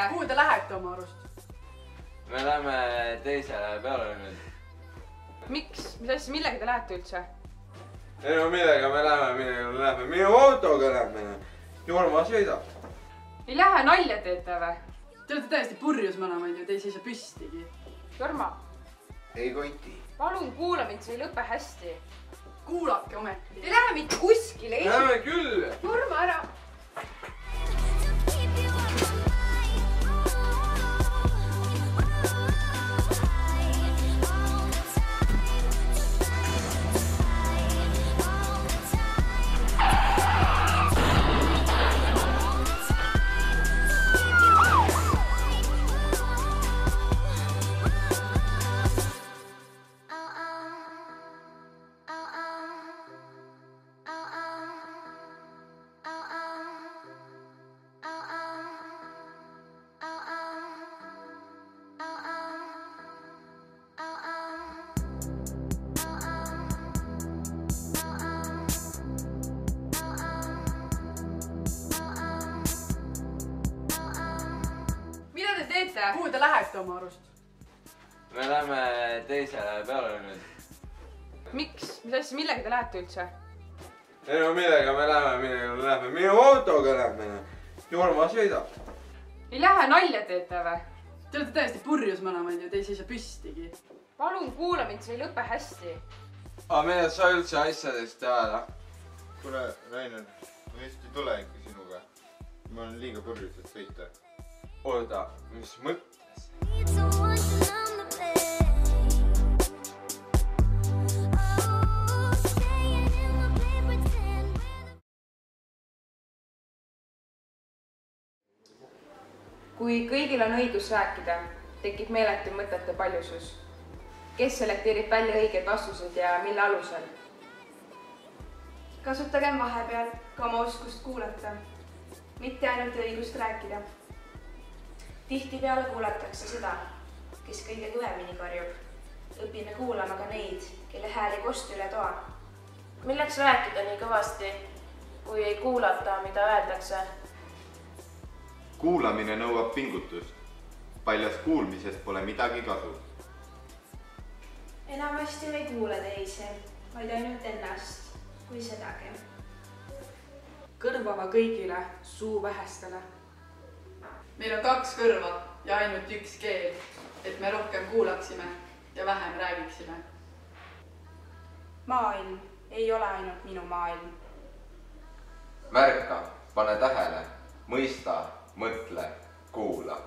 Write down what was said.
teete? Kuhu te lähete oma arust? Me läheme teisele peale nüüd. Miks? Mis asja, millega te lähete üldse? Ei no millega me läheme, minu autoga lähme. Jorma sõidab. Ei lähe, nalja teete või? Te olete täiesti purjus mõnemaid ja te ei seisa püstigi. Jorma, Ei koti. palun kuula mind, see ei lõpe hästi. Kuulake ometi. Te ei lähe mitte kuskile. Lähme küll. Jorma, ära. Kuhu te lähete oma arust? Me läheme teisele peale nüüd. Miks? Mis asja, millega te lähete üldse? Ei no millega me läheme, minu autoga lähme. Jorma sõidab. Ei lähe, nalja teete või? Te olete täiesti purjus mõnemaid ja te ei seisa püstigi. Palun kuula mind, see ei lõpe hästi. Aga mida sa üldse asjadest teada? Kuule, Rainer, ma vist ei tule ikka sinuga. Ma olen liiga purjus, et sõita. Oota, mis mõttes? Kui kõigil on õigus rääkida, tekib meeletu mõtete paljusus. Kes selekteerib välja õiged vastused ja mille alusel? Kasutagem vahepeal ka oma oskust kuulata, mitte ainult õigust rääkida. Tihtipeale kuulatakse seda, kes kõige kõvemini karjub. Õpime kuulama ka neid, kelle hääl ei kostu üle toa. Milleks rääkida nii kõvasti, kui ei kuulata, mida öeldakse? Kuulamine nõuab pingutust. Paljas kuulmisest pole midagi kasu. Enamasti ei kuule teisi, vaid ainult ennast, kui sedagi. Kõrvava kõigile, suu vähestele. Meil on 2 kõrva ja ainult 1 keel, et me rohkem kuulaksime ja vähem räägiksime. Maailm ei ole ainult minu maailm. Märka, pane tähele, mõista, mõtle, kuula.